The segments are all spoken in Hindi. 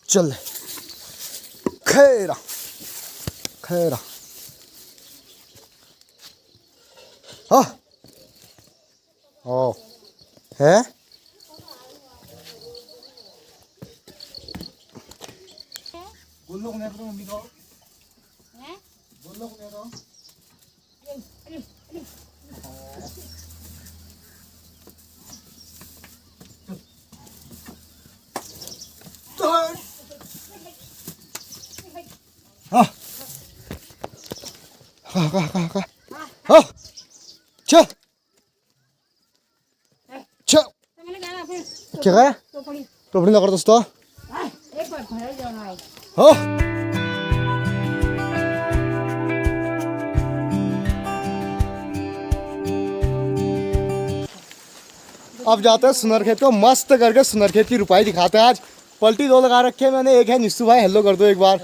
चल खैरा खैरा हाँ ओ है बोलो को तो मम्मी को हैं बोलो को तो हाँ हाँ हाँ हाँ हाँ हाँ चल चल क्या है टोपड़ी लगा दोस्तों एक बार भर जाना है हाँ अब जाते हैं सुनरखेत को मस्त करके सुनरखेत की रुपाई दिखाते हैं आज पलटी दो लगा रखे हैं मैंने एक है निस्सू भाई हेलो कर दो एक बार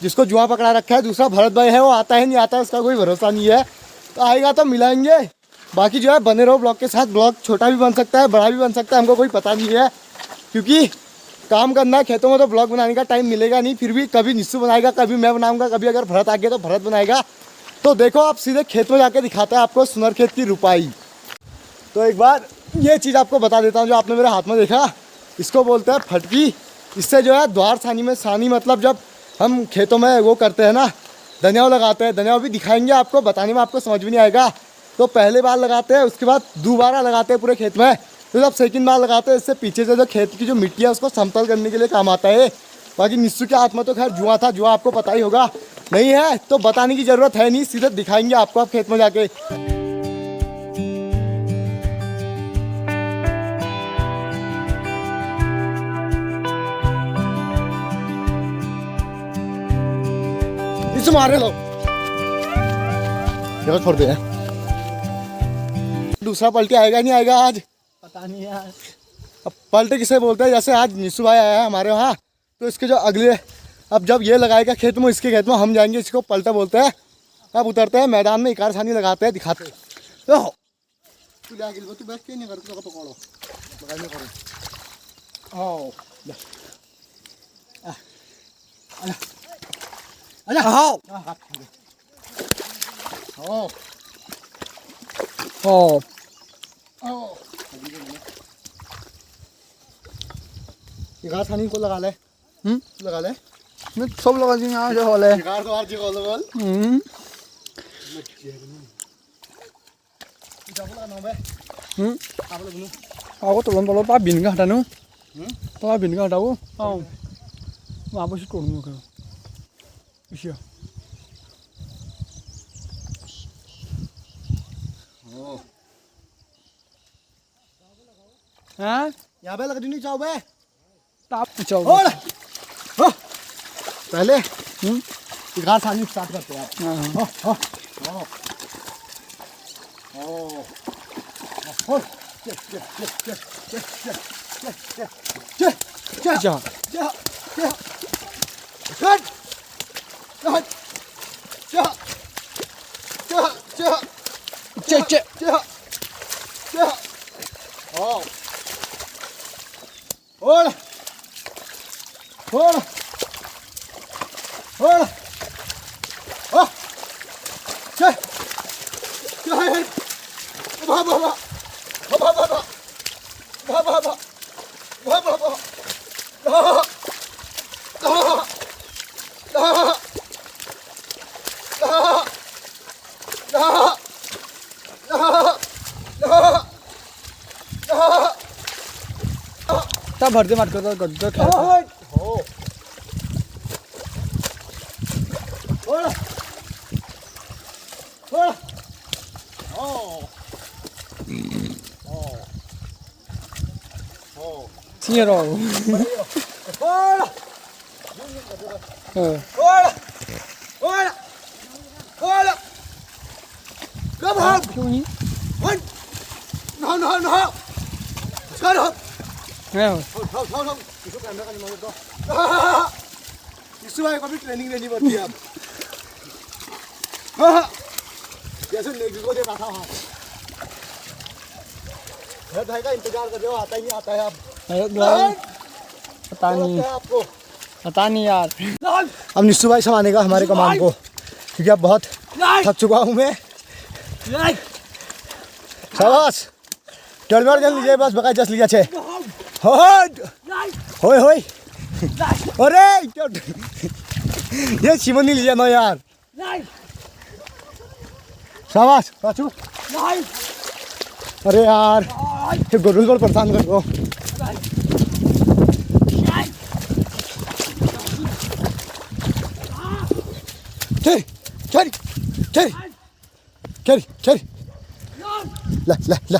जिसको जुआ पकड़ा रखा है दूसरा भरत भाई है वो आता है नहीं आता है उसका कोई भरोसा नहीं है तो आएगा तो मिलाएंगे बाकी जो है बने रहो ब्लॉग के साथ ब्लॉग छोटा भी बन सकता है बड़ा भी बन सकता है हमको कोई पता नहीं है क्योंकि काम करना है खेतों में तो ब्लॉग बनाने का टाइम मिलेगा नहीं फिर भी कभी निस्सू बनाएगा कभी मैं बनाऊंगा कभी अगर भरत आ गया तो भरत बनाएगा तो देखो आप सीधे खेत में जाके दिखाते हैं आपको सुनरखेत की रुपाई तो एक बार ये चीज़ आपको बता देता हूँ जो आपने मेरे हाथ में देखा इसको बोलते हैं फटकी इससे जो है द्वार सानी में सानी मतलब जब हम खेतों में वो करते हैं ना धनिया लगाते हैं धनिया भी दिखाएंगे आपको बताने में आपको समझ भी नहीं आएगा तो पहले बार लगाते हैं उसके बाद दोबारा लगाते हैं पूरे खेत में तो जब सेकंड बार लगाते हैं इससे पीछे से जो खेत की जो मिट्टी है उसको समतल करने के लिए काम आता है बाकी निस्सू के हाथ में तो खैर जुआ था जुआ आपको पता ही होगा नहीं है तो बताने की ज़रूरत है नहीं सीधे दिखाएंगे आपको आप खेत में जाके इसे मारे लो ये छोड़ दे दूसरा पलटी आएगा नहीं आएगा आज पता नहीं यार अब पलटे किसे बोलते हैं जैसे आज निस्सू भाई आया है हमारे वहाँ तो इसके जो अगले अब जब ये लगाएगा खेत में इसके खेत में हम जाएंगे इसको पलटा बोलते हैं अब उतरते हैं मैदान में इकार छानी लगाते हैं दिखाते हैं तो तू बैठ के नहीं करते पकड़ो लगाने करो आओ अरे हाँ ओ ओ इकार छानी को लगा ले लगा ले मैं सब लगा दी यहाँ जो वाले इकार तो आरजी को बोल aku tolong tolong pabin kah danu pabin kah tahu oh apa sih tolong kau iya oh हाँ यहाँ पे लकड़ी नहीं चाहो बे ताप चाहो और पहले इकार छानी स्टार्ट करते हैं आप तब भरते मत करो गद्दा खा Siro. Come on. One. No. Shut up. Thôi. इसको कैमरा का निकाल दो। इससे भाई कभी ट्रेनिंग लेनी पड़ती है अब। जैसे नेगी को देखा था हाँ। भाई का इंतजार कर रहे हो आता ही नहीं आता है अब। पता नहीं, आपको पता नहीं यार। अब निश्चू भाई संभालेगा का हमारे कमान को, क्योंकि अब बहुत थक चुका हूँ मैं। शाबाश, टर्नर जल लीजिए बस, बका जस लिया छे। होय होय, अरे ये चिमनी लिया ना यार। शाबाश राजू। अरे यार ये गोरुल पर परेशान कर दो। चल चल चल चल चल, ला ला ला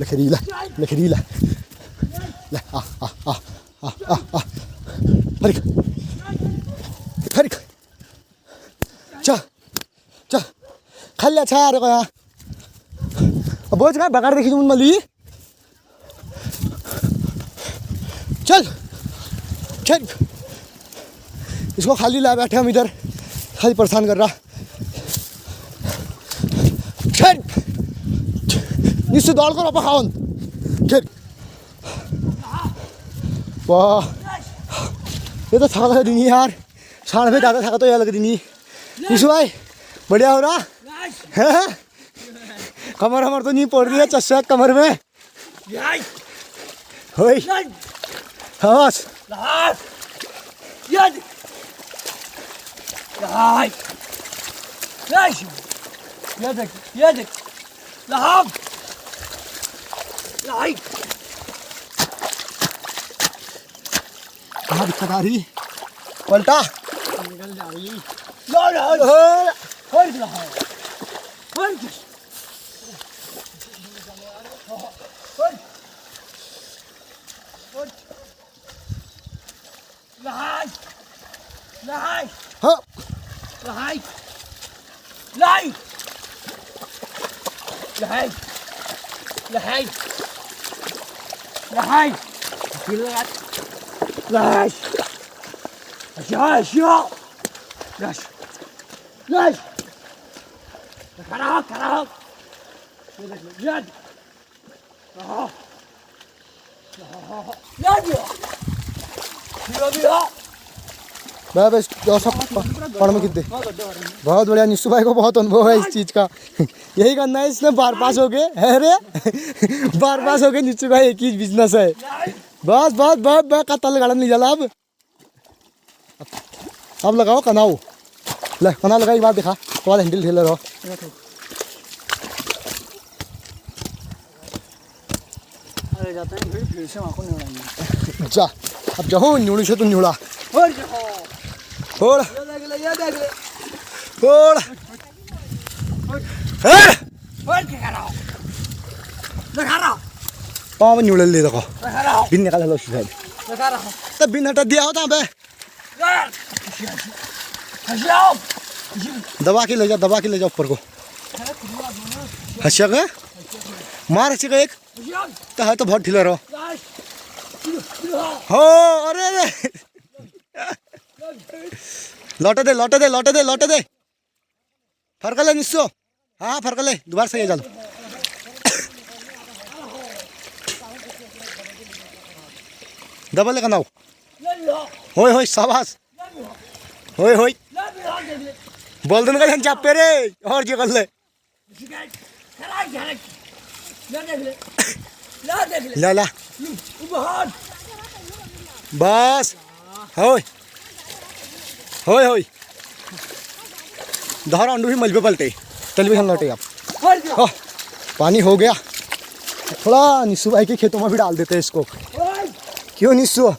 लखरी ला लखरी ला ला आ फरिक फरिक चा चा खाली अच्छा अरे को यहाँ अब बोझ का बगाड़ देखी तुम मली। चल चल, इसको खाली ला बैठे हम इधर, खाली परेशान कर रहा। चल निश्चित दौड़ करो पखाओन। चल वाह, ये तो थका दिन यार, साढ़े में ज़्यादा थका तो यह लग रही नहीं। निशु भाई बढ़िया हो रहा है, कमर हमार तो नहीं पड़ रही है, चस्सा कमर में। होई बस ये देख लहाब कहाँ दिक्कत आ रही, पलटा निकल जा रही। हाँ बस जो सब पढ़ में कितने बहुत बढ़िया। निश्चू भाई को बहुत अनुभव है इस चीज़ का, यही करना है इसने। बार पास हो गए है रे बार पास हो गए निश्चू भाई, एक ही बिजनेस है। बस बस बस बस कतल गाड़न नहीं जाला। अब लगाओ कनाऊ, ले कना लगा एक बार दिखा तो हैंडल ठेले रहो। अरे जाता है फिर से आंखों नहीं उड़ाएंगे। जा अब जाओ न्यूड़ी से तुम न्यूड़ा और जाओ फोड़ ये देख ले फोड़ और क्या रहा दिखा रहा पाँव में न्यूड़े ले देखो दिखा रहा बिन निकाल लो शायद दिखा रहा तब बिन हटा दिया होता बे। यार हसियाओ दबा के ले जा ऊपर को। हंसिया का मार हंसी का एक तो है तो बहुत ढीला रहो। हो अरे अरे लौटे दे फरक ले निस्सो। हाँ फरक ले दोबारा सही है चलो। डबल ले कनाओ होय होय शाबाश होय होय बोल देने का चापे रे और जी कर ले ला ला बस होय होय होय धारा अंडू भी मलबे पलटे टेलीविजन लौटे आप। हाँ, पानी हो गया, थोड़ा निस्सू भाई के खेतों में भी डाल देते हैं इसको। क्यों निस्सू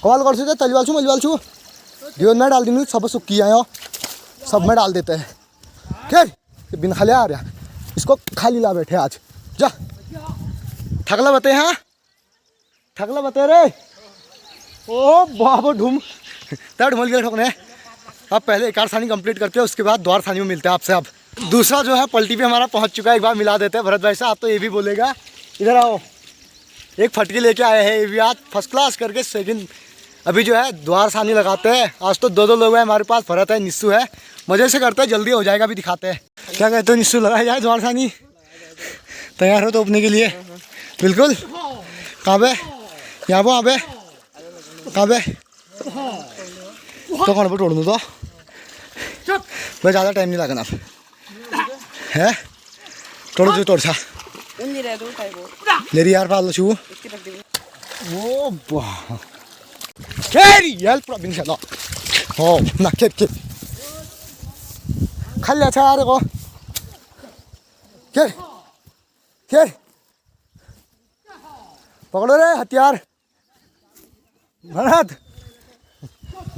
कॉल कर सकते तलवाल छू मलवाल छू गेहूँ में डाल दी सब सुखी आए सब में डाल देते हैं। खैर बिन खाली आ रहा इसको खाली ला बैठे आज जा थकला बते। हाँ थकला बते रे ओ बाबो ढूम तब ढूमल गए ठोकने। अब पहले एक सानी कंप्लीट करते हैं उसके बाद द्वार सानी में मिलते हैं आपसे। अब दूसरा जो है पलटी पे हमारा पहुंच चुका है, एक बार मिला देते हैं भरत भाई साहब। तो ये भी बोलेगा इधर आओ, एक फटके लेके आए हैं ये भी आज फर्स्ट क्लास करके सेकंड अभी जो है द्वार सानी लगाते हैं। आज तो दो लोग हैं हमारे पास, भरत है, निस्सू है। मजे से करते हैं, जल्दी हो जाएगा। अभी दिखाते हैं। क्या कहते हो निस्सू, लगाया जाए द्वार सानी? तैयार हो तो अपने के लिए? बिल्कुल। कहाँ पे? यहाँ पे? वहाँ पे? कहाँ पे? तो कौन पर तोड़ दूँ तो भाई, ज़्यादा टाइम नहीं लगना है। तोड़ जो तोड़ सा ले रही यार, पाल छू ओ वाह hjälp bra bin känna oh nacket खाली अच्छा आ रहे खेल पकड़ो रे हथियार भरत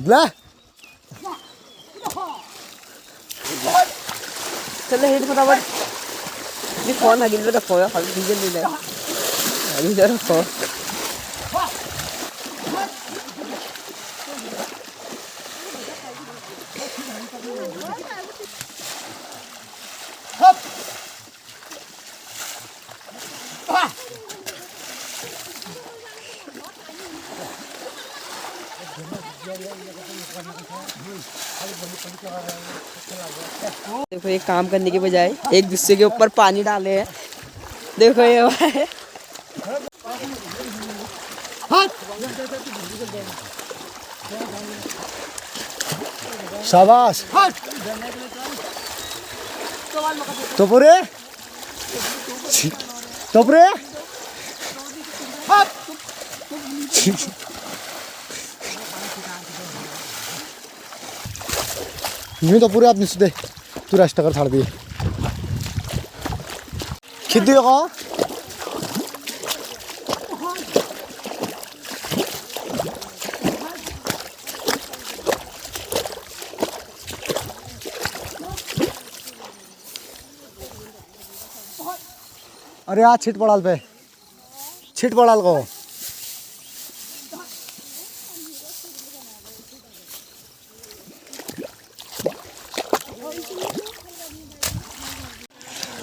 ला चले हेड फटाफट ये फोन है गिल्लो रखो यार खाली डीजल ले ले अभी जरा रखो देखो ये काम करने के बजाय एक दूसरे के ऊपर पानी डाले हैं। देखो ये शाबाश तो पूरे यूं तो पूरे आप निश्चित दे तू रास्ता कर छाड़ दिए खिद्दी लगा अरे आज छिट पड़ाल पे छिट पड़ाल को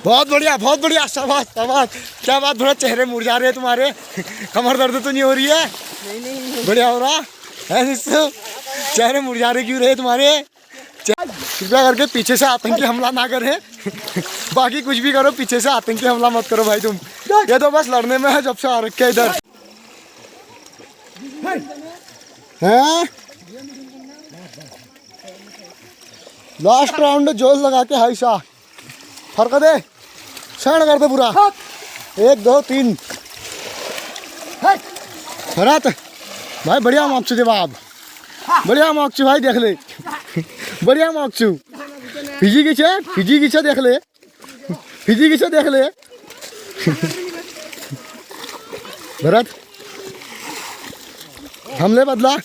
बहुत बढ़िया शाबाश शाबाश क्या बात, थोड़ा चेहरे मुरझा रहे हैं तुम्हारे कमर दर्द तो नहीं हो रही है? नहीं बढ़िया हो रहा है। चेहरे मुरझा रहे क्यों रहे तुम्हारे? कृपया करके पीछे से आतंकी हमला ना करें बाकी कुछ भी करो, पीछे से आतंकी हमला मत करो भाई तुम। ये तो बस लड़ने में है जब से आ रखे इधर हैं। लास्ट राउंड जोर लगा के हाई शाह फर्क दे शरण कर दे पूरा 1 2 3 भरत भाई बढ़िया मॉक्सू जवाब बढ़िया मॉक्सू भाई देख ले बढ़िया मॉक्सू फिजी की देख ले भरत हमले बदला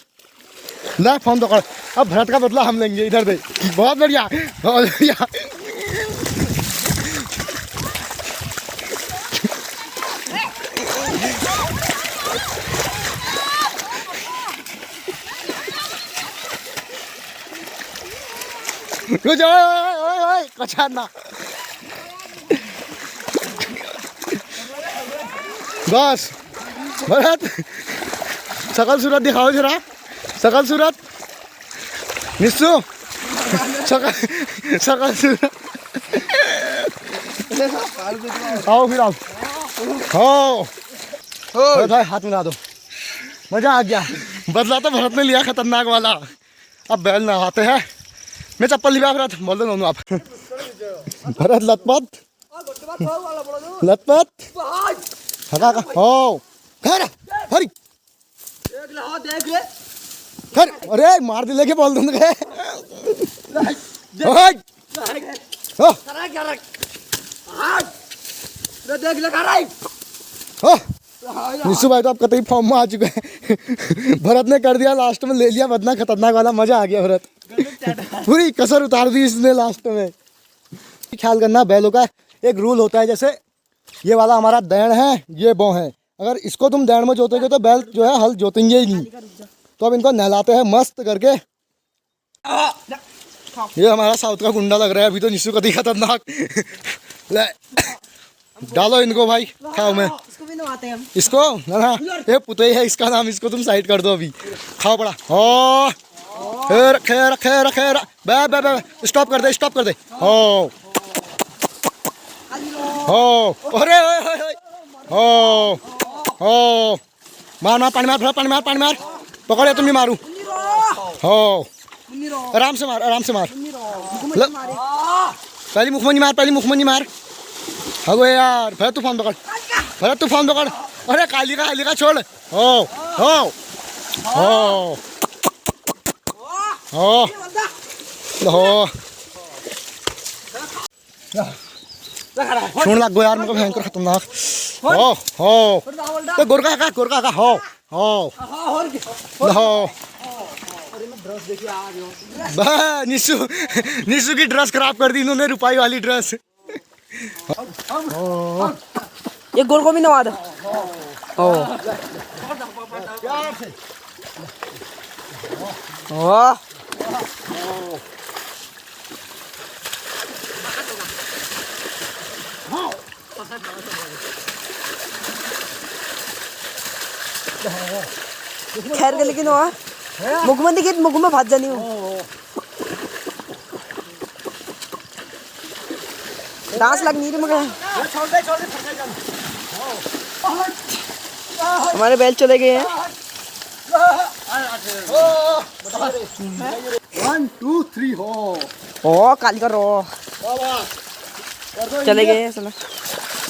ला फोन तो कर अब भरत का बदला हम लेंगे इधर दे बहुत बढ़िया कुछ ओए कछाना बस भरत सकल सूरत दिखाओ जरा सकल सूरत निस्सू सकल सूरत आओ फिर आओ हो भाई हाथ मिला दो मजा आ गया बदला तो भरत ने लिया खतरनाक वाला अब बैल ना आते हैं मैं चप्पल लिया भरत बोल दो आप भरत लतपत हका हो कर हरी कर अरे मार दिले के बोल दूंगा निस्सू भाई तो आप कतई फॉर्म में आ चुके हैं भरत ने कर दिया लास्ट में ले लिया बदना खतरनाक वाला मजा आ गया भरत पूरी कसर उतार दी इसने लास्ट में। ख्याल करना बैलों का एक रूल होता है, जैसे ये वाला हमारा दैण है ये बौ है, अगर इसको तुम दैण में जोतोगे तो बैल जो है हल जोतेंगे ही नहीं। तो अब इनको नहलाते हैं मस्त करके। ये हमारा साउथ का गुंडा लग रहा है अभी तो निस्सू कतई खतरनाक ले डालो इनको भाई खाओ में नहवाते हैं हम। इसको ना ये पुतई है इसका नाम, इसको तुम साइड कर दो अभी। खाओ बड़ा हो, खैर खैर खैर खैर, बे बे बे स्टॉप कर दे, स्टॉप कर दे। हो हो, अरे हो हो, मार मार, पानी मार, पानी मार, पानी मार, पकड़े तुम भी मारू। हो, आराम से मार, आराम से मार। पहले मुखमनी मार, पहले मुखमनी मार। हो यार, फिर तूफान पकड़, फिर तूफान पकड़। अरे काली का छोड़। हो हो हो हो हो, छोड़ लग गो यार, मेरे को भयंकर खतरनाक। हो हो, तो गोरका का हो हो हो। निशु की ड्रेस खराब कर दी इन्होंने, रुपाई वाली ड्रेस। ये गोल को भी नवा दो। ओ ओ, खैर के लेकिन मुखमंदी की मुख में भाज जानी हो, डांस लग नहीं रही मगर। हमारे बैल चले गए हैं। 1 2 3 हो। ओ काली का रो चले गए हैं। चलो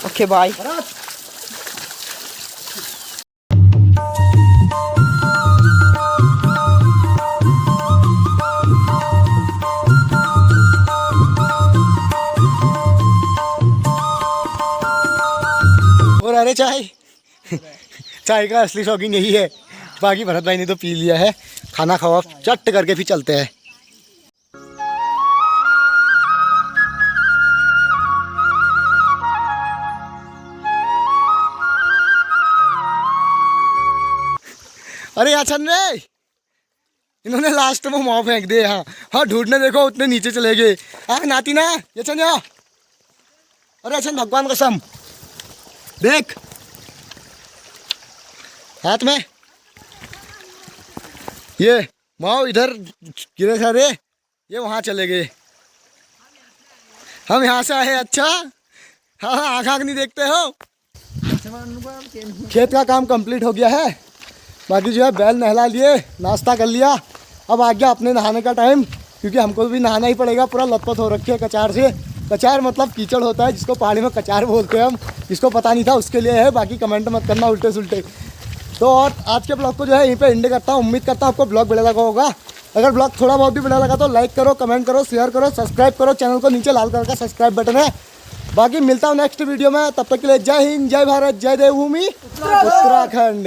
ओके बाय। और अरे चाय चाय का असली शौकीन यही है। बाकी भरत भाई ने तो पी लिया है। खाना खाओ, चट करके फिर चलते हैं। अरे यहाँ छन रे, इन्होंने लास्ट में माँ फेंक दिए। हाँ हाँ, ढूंढने देखो उतने नीचे चले गए। हाँ नाती ना, ये छन या। अरे अच्छा, भगवान कसम देख हाथ में ये माओ, इधर गिरे सारे, ये वहाँ चले गए। हम यहाँ से आए। अच्छा हाँ हाँ, आँख नहीं देखते हो। खेत का काम कंप्लीट हो गया है। बाकी जो है बैल नहला लिए, नाश्ता कर लिया। अब आ गया अपने नहाने का टाइम, क्योंकि हमको भी नहाना ही पड़ेगा। पूरा लथपथ हो रखे है कचार से। कचार मतलब कीचड़ होता है, जिसको पहाड़ी में कचार बोलते हैं हम। जिसको पता नहीं था उसके लिए है, बाकी कमेंट मत करना उल्टे सुल्टे। तो और आज के ब्लॉग को जो है यहीं पे एंड करता हूँ। उम्मीद करता हूँ आपको ब्लॉग बढ़िया लगा होगा। अगर ब्लॉग थोड़ा बहुत भी बढ़िया लगा तो लाइक करो, कमेंट करो, शेयर करो, सब्सक्राइब करो। चैनल को नीचे लाल कलर का सब्सक्राइब बटन है। बाकी मिलता हूँ नेक्स्ट वीडियो में, तब तक के लिए जय हिंद, जय भारत, जय देवभूमि उत्तराखंड।